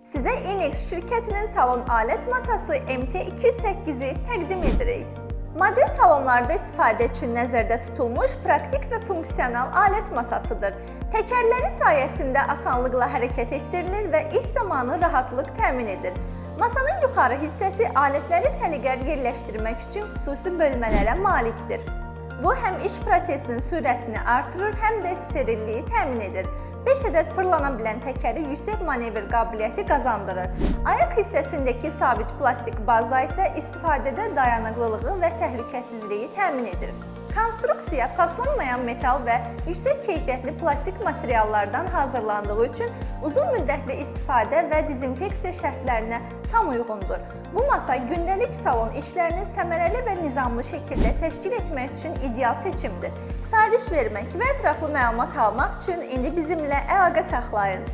Sizə Inex şirkətinin salon alət masası MT208-i təqdim edirik. Model salonlarda istifadə üçün nəzərdə tutulmuş praktik və funksional alət masasıdır. Təkərləri sayəsində asanlıqla hərəkət etdirilir və iş zamanı rahatlıq təmin edir. Masanın yuxarı hissəsi alətləri səliqəli yerləşdirmək üçün xüsusi bölmələrə malikdir. Bu, həm iş prosesinin sürətini artırır, həm də sterilliyi təmin edir. 5 ədəd fırlana bilən təkəri yüksək manevr qabiliyyəti qazandırır. Ayaq hissəsindəki sabit plastik baza isə istifadədə dayanıqlılığı və təhlükəsizliyi təmin edir. Konstruksiya paslanmayan metal və yüksək keyfiyyətli plastik materiallardan hazırlandığı üçün uzun müddətli istifadə və dezinfeksiya şərtlərinə tam uyğundur. Bu masa gündəlik salon işlərini səmərəli və nizamlı şəkildə təşkil etmək üçün ideal seçimdir. Sifariş vermək və ətraflı məlumat almaq üçün indi bizimlə əlaqə saxlayın.